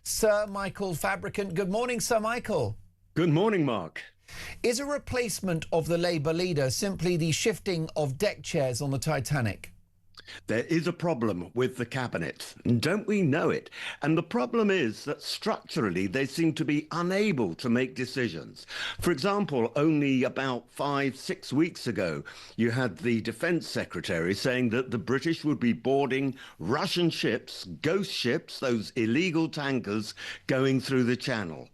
Sir Michael Fabricant. Good morning, Sir Michael. Good morning, Mark. Is a replacement of the Labour leader simply the shifting of deck chairs on the Titanic? There is a problem with the cabinet, don't we know it? And the problem is that structurally they seem to be unable to make decisions. For example, only about 5-6 weeks ago, you had the Defence Secretary saying that the British would be boarding Russian ships, ghost ships, those illegal tankers going through the Channel.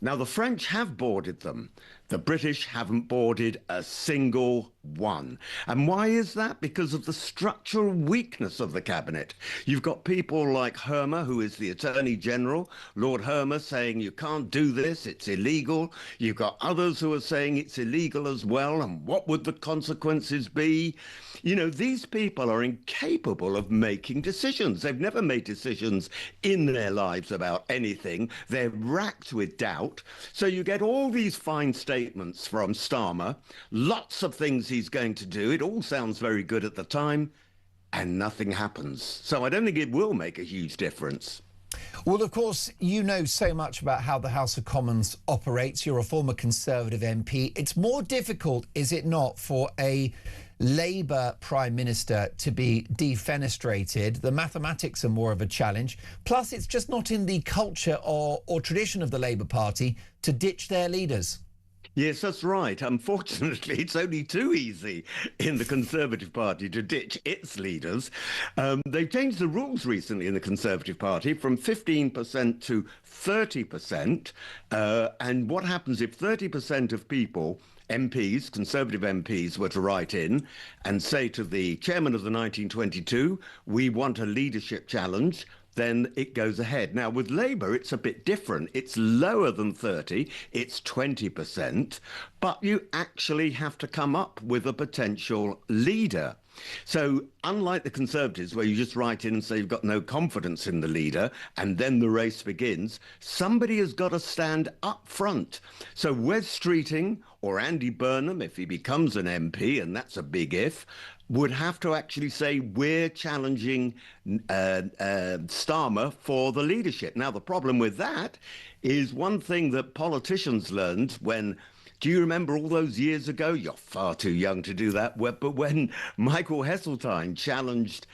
Now, the French have boarded them. The British haven't boarded a single one. And why is that? Because of the structural weakness of the cabinet. You've got people like Hermer, who is the Attorney General, Lord Hermer, saying you can't do this, it's illegal. You've got others who are saying it's illegal as well, and what would the consequences be? You know, these people are incapable of making decisions. They've never made decisions in their lives about anything. They're racked with doubt. So you get all these fine statements from Starmer, lots of things he's going to do. It all sounds very good at the time, and nothing happens. So I don't think it will make a huge difference. Well, of course, you know so much about how the House of Commons operates. You're a former Conservative MP. It's more difficult, is it not, for a Labour Prime Minister to be defenestrated? The mathematics are more of a challenge. Plus, it's just not in the culture or tradition of the Labour Party to ditch their leaders. Yes, that's right. Unfortunately, it's only too easy in the Conservative Party to ditch its leaders. They've changed the rules recently in the Conservative Party from 15% to 30%. And what happens if 30% of people, MPs, Conservative MPs, were to write in and say to the chairman of the 1922, we want a leadership challenge, then it goes ahead. Now, with Labour, it's a bit different. It's lower than 30, it's 20%, but you actually have to come up with a potential leader. So unlike the Conservatives, where you just write in and say you've got no confidence in the leader, and then the race begins, somebody has got to stand up front. So Wes Streeting or Andy Burnham, if he becomes an MP, and that's a big if, would have to actually say, we're challenging Starmer for the leadership. Now, the problem with that is one thing that politicians learned when, do you remember all those years ago? You're far too young to do that, but when Michael Heseltine challenged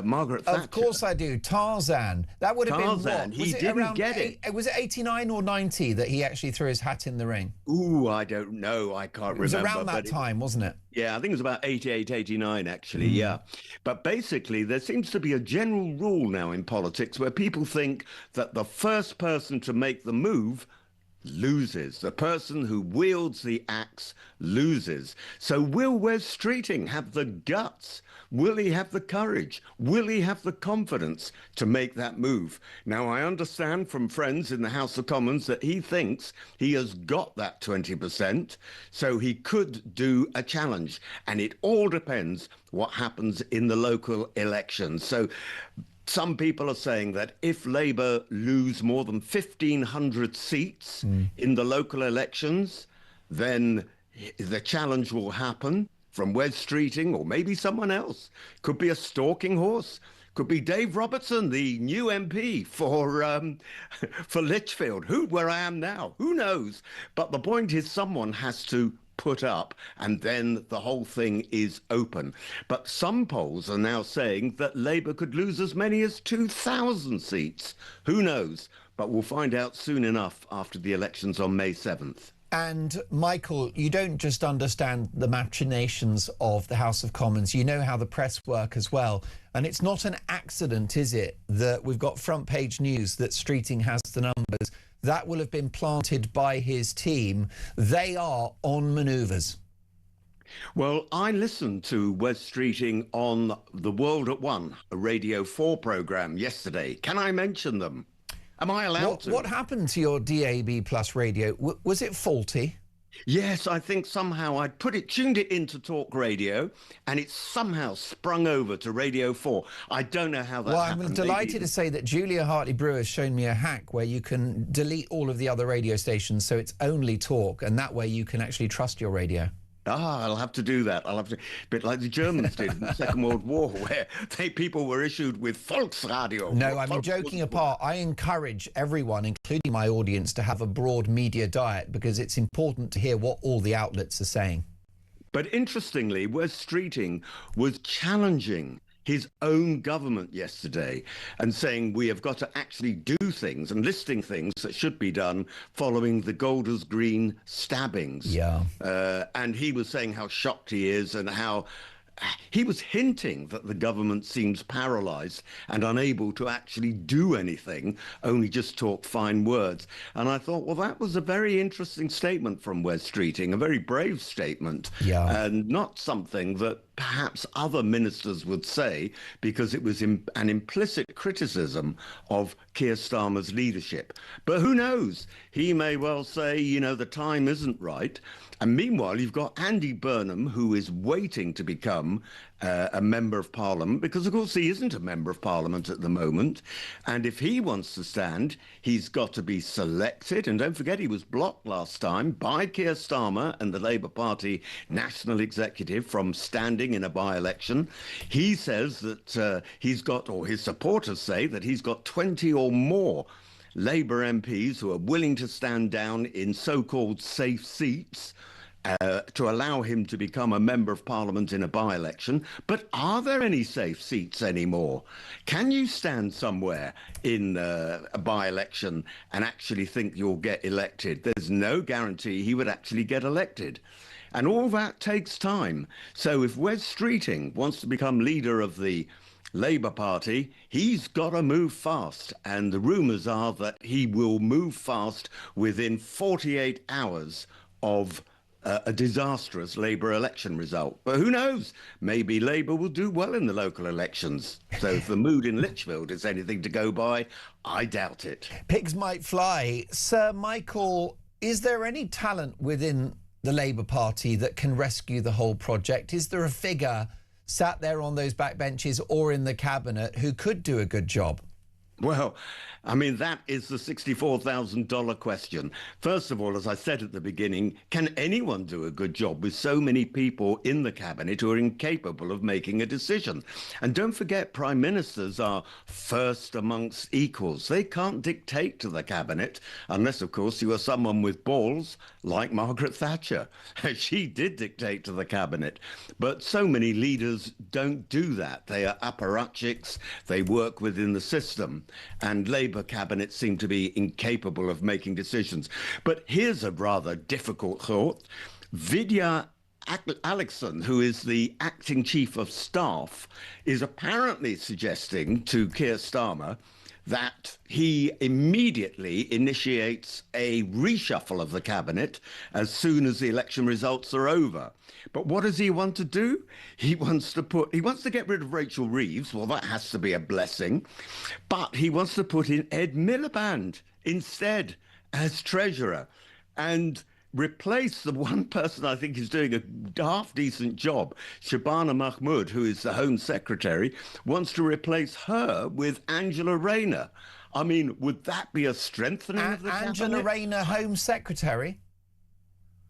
Margaret Thatcher. Of course I do. Tarzan. That would have been what? He didn't get it. Was it 89 or 90 that he actually threw his hat in the ring? Ooh, I don't know. I can't remember. It was around that time, wasn't it? Yeah, I think it was about 88, 89, actually, yeah. But basically, there seems to be a general rule now in politics where people think that the first person to make the move loses. The person who wields the axe loses. So will Wes Streeting have the guts? Will he have the courage? Will he have the confidence to make that move? Now, I understand from friends in the House of Commons that he thinks he has got that 20%, so he could do a challenge. And it all depends what happens in the local elections. So some people are saying that if Labour lose more than 1,500 seats in the local elections, then the challenge will happen from Wes Streeting or maybe someone else. Could be a stalking horse. Could be Dave Robertson, the new MP for Lichfield. Where I am now, who knows? But the point is someone has to put up, and then the whole thing is open. But some polls are now saying that Labour could lose as many as 2,000 seats. Who knows? But we'll find out soon enough after the elections on May 7th. And, Michael, you don't just understand the machinations of the House of Commons, you know how the press work as well. And it's not an accident, is it, that we've got front page news that Streeting has the numbers. That will have been planted by his team. They are on manoeuvres. Well, I listened to Wes Streeting on The World at One, a Radio 4 programme yesterday. Can I mention them? Am I allowed to? What happened to your DAB Plus radio? Was it faulty? Yes, I think somehow I'd tuned it into talk radio, and it somehow sprung over to Radio 4. I don't know how that happened. Well, I'm delighted to say that Julia Hartley-Brewer has shown me a hack where you can delete all of the other radio stations, so it's only talk, and that way you can actually trust your radio. Ah, I'll have to do that. I'll have to, a bit like the Germans did in the Second World War, where people were issued with Volksradio. No, I mean, joking apart, I encourage everyone, including my audience, to have a broad media diet because it's important to hear what all the outlets are saying. But interestingly, Wes Streeting was challenging his own government yesterday and saying we have got to actually do things and listing things that should be done following the Golders Green stabbings. Yeah. And he was saying how shocked he is and how he was hinting that the government seems paralyzed and unable to actually do anything, only just talk fine words. And I thought, well, that was a very interesting statement from Wes Streeting, a very brave statement, and not something that perhaps other ministers would say, because it was an implicit criticism of Keir Starmer's leadership. But who knows? He may well say, you know, the time isn't right. And meanwhile, you've got Andy Burnham, who is waiting to become a member of parliament, because, of course, he isn't a member of parliament at the moment. And if he wants to stand, he's got to be selected. And don't forget, he was blocked last time by Keir Starmer and the Labour Party National Executive from standing in a by-election. He says that he's got, or his supporters say that he's got 20 or more Labour MPs who are willing to stand down in so-called safe seats to allow him to become a member of parliament in a by-election. But are there any safe seats anymore? Can you stand somewhere in a by-election and actually think you'll get elected? There's no guarantee he would actually get elected. And all that takes time. So if Wes Streeting wants to become leader of the Labour Party, he's got to move fast. And the rumours are that he will move fast within 48 hours of a disastrous Labour election result. But who knows? Maybe Labour will do well in the local elections. So if the mood in Lichfield is anything to go by, I doubt it. Pigs might fly. Sir Michael, is there any talent within the Labour Party that can rescue the whole project? Is there a figure sat there on those backbenches or in the cabinet who could do a good job? Well, I mean, that is the $64,000 question. First of all, as I said at the beginning, can anyone do a good job with so many people in the cabinet who are incapable of making a decision? And don't forget, prime ministers are first amongst equals. They can't dictate to the cabinet unless, of course, you are someone with balls like Margaret Thatcher. She did dictate to the cabinet. But so many leaders don't do that. They are apparatchiks. They work within the system. And Labour cabinets seem to be incapable of making decisions. But here's a rather difficult thought. Vidya Alexson, who is the acting chief of staff, is apparently suggesting to Keir Starmer that he immediately initiates a reshuffle of the cabinet as soon as the election results are over. But what does he want to do? He wants to get rid of Rachel Reeves. Well, that has to be a blessing. But he wants to put in Ed Miliband instead as treasurer and replace the one person I think is doing a half-decent job. Shabana Mahmood, who is the Home Secretary, wants to replace her with Angela Rayner. I mean, would that be a strengthening of the Angela cabinet? Rayner, Home Secretary?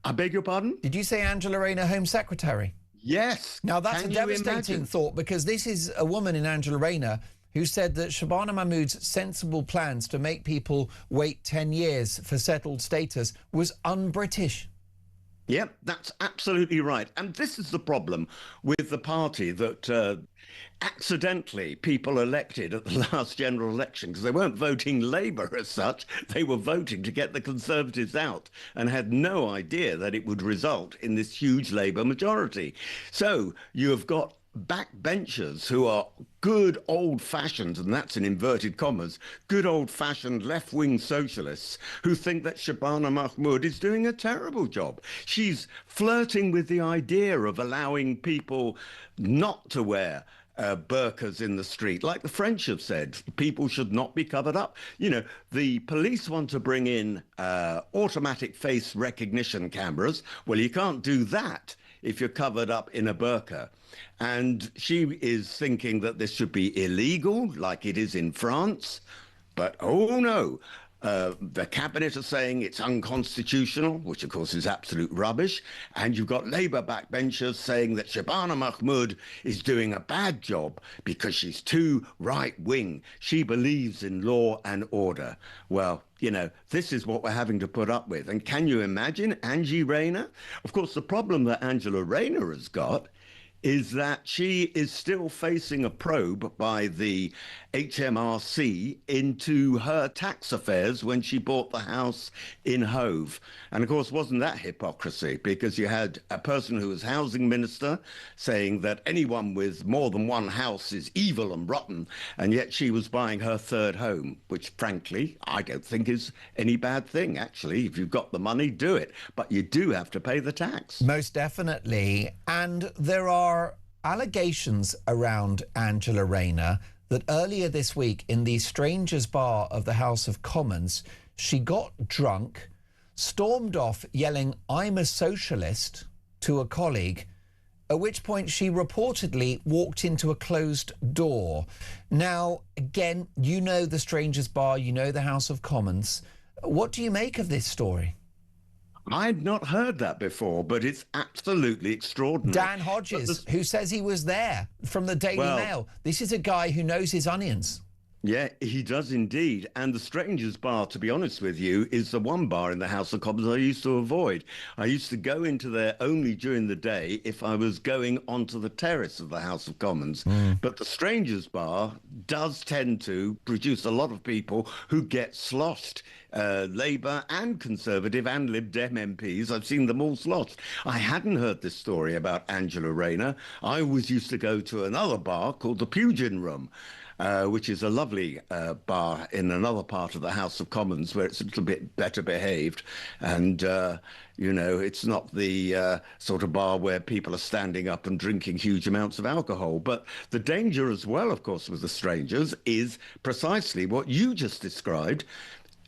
I beg your pardon? Did you say Angela Rayner, Home Secretary? Yes. Now, that's Can a you devastating imagine? thought, because this is a woman in Angela Rayner who said that Shabana Mahmood's sensible plans to make people wait 10 years for settled status was un-British. Yep, that's absolutely right. And this is the problem with the party, that accidentally people elected at the last general election, because they weren't voting Labour as such, they were voting to get the Conservatives out and had no idea that it would result in this huge Labour majority. So you have got backbenchers who are good old-fashioned, and that's in inverted commas, good old-fashioned left-wing socialists who think that Shabana Mahmood is doing a terrible job. She's flirting with the idea of allowing people not to wear burqas in the street. Like the French have said, people should not be covered up. You know, the police want to bring in automatic face recognition cameras. Well, you can't do that if you're covered up in a burqa. And she is thinking that this should be illegal, like it is in France. But, oh no, The cabinet are saying it's unconstitutional, which of course is absolute rubbish. And you've got Labour backbenchers saying that Shabana Mahmood is doing a bad job because she's too right-wing. She believes in law and order. Well, you know, this is what we're having to put up with. And can you imagine Angie Rayner? Of course, the problem that Angela Rayner has got is that she is still facing a probe by the HMRC into her tax affairs when she bought the house in Hove. And of course, wasn't that hypocrisy? Because you had a person who was housing minister saying that anyone with more than one house is evil and rotten, and yet she was buying her third home, which frankly, I don't think is any bad thing, actually. If you've got the money, do it. But you do have to pay the tax. Most definitely. And there are allegations around Angela Rayner that earlier this week in the Strangers Bar of the House of Commons, she got drunk, stormed off yelling, "I'm a socialist," to a colleague, at which point she reportedly walked into a closed door. Now, again, you know the Strangers Bar, you know the House of Commons. What do you make of this story? I'd not heard that before, but it's absolutely extraordinary. Dan Hodges, who says he was there, from the Daily Mail. This is a guy who knows his onions. Yeah, he does indeed. And the Strangers Bar, to be honest with you, is the one bar in the House of Commons I used to avoid. I used to go into there only during the day if I was going onto the terrace of the House of Commons. But the Strangers Bar does tend to produce a lot of people who get sloshed. Labour and Conservative and Lib Dem MPs. I've seen them all sloshed. I hadn't heard this story about Angela Rayner. I always used to go to another bar called the Pugin Room, which is a lovely bar in another part of the House of Commons where it's a little bit better behaved. And, you know, it's not the sort of bar where people are standing up and drinking huge amounts of alcohol. But the danger as well, of course, with the Strangers is precisely what you just described.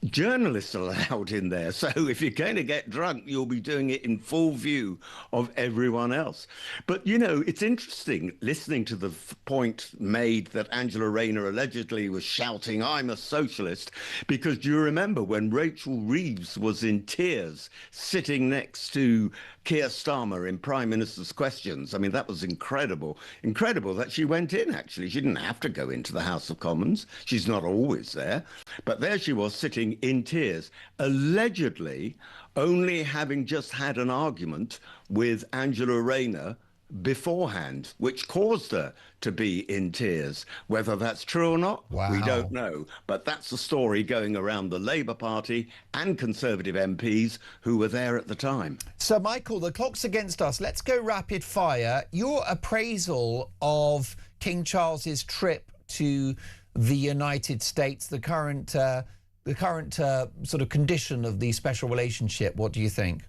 Journalists are allowed in there. So if you're going to get drunk, you'll be doing it in full view of everyone else. But, you know, it's interesting listening to the point made that Angela Rayner allegedly was shouting, "I'm a socialist," because do you remember when Rachel Reeves was in tears sitting next to Keir Starmer in Prime Minister's Questions? I mean, that was incredible. Incredible that she went in, actually. She didn't have to go into the House of Commons. She's not always there. But there she was sitting in tears, allegedly only having just had an argument with Angela Rayner beforehand, which caused her to be in tears. Whether that's true or not, we don't know. But that's the story going around the Labour Party and Conservative MPs who were there at the time. So, Michael, the clock's against us. Let's go rapid fire. Your appraisal of King Charles's trip to the United States, the current sort of condition of the special relationship, what do you think?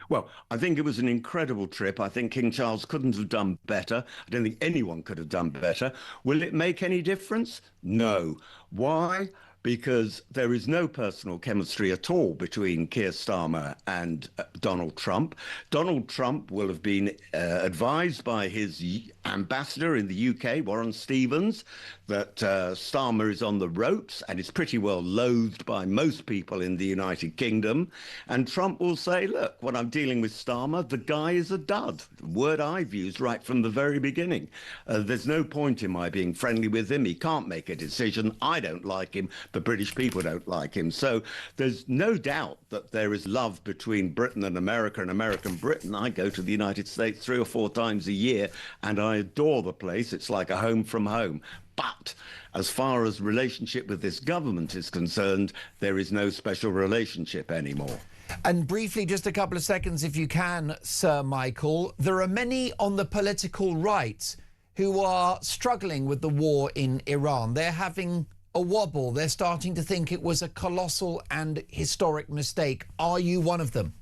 Well, I think it was an incredible trip. I think King Charles couldn't have done better. I don't think anyone could have done better. Will it make any difference? No. Why? Because there is no personal chemistry at all between Keir Starmer and Donald Trump. Donald Trump will have been advised by his ambassador in the UK, Warren Stevens, that Starmer is on the ropes and is pretty well loathed by most people in the United Kingdom. And Trump will say, look, when I'm dealing with Starmer, the guy is a dud. Word I've used right from the very beginning. There's no point in my being friendly with him. He can't make a decision. I don't like him. The British people don't like him. So there's no doubt that there is love between Britain and America and American Britain. I go to the United States 3 or 4 times a year and I adore the place. It's like a home from home. But as far as relationship with this government is concerned, there is no special relationship anymore. And briefly, just a couple of seconds, if you can, Sir Michael, there are many on the political right who are struggling with the war in Iran. They're having a wobble. They're starting to think it was a colossal and historic mistake. Are you one of them?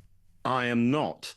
I am not.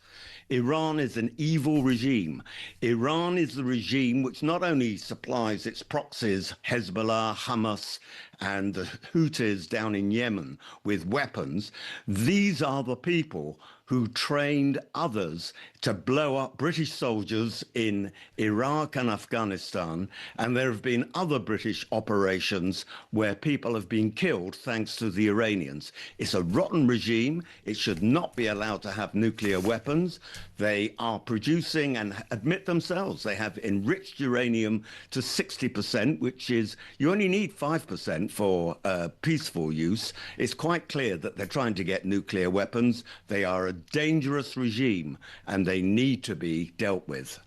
Iran is an evil regime. Iran is the regime which not only supplies its proxies, Hezbollah, Hamas, and the Houthis down in Yemen with weapons, these are the people who trained others to blow up British soldiers in Iraq and Afghanistan. And there have been other British operations where people have been killed thanks to the Iranians. It's a rotten regime. It should not be allowed to have nuclear weapons. They are producing, and admit themselves, they have enriched uranium to 60%, which is, you only need 5% for peaceful use. It's quite clear that they're trying to get nuclear weapons. They are a dangerous regime, and they need to be dealt with.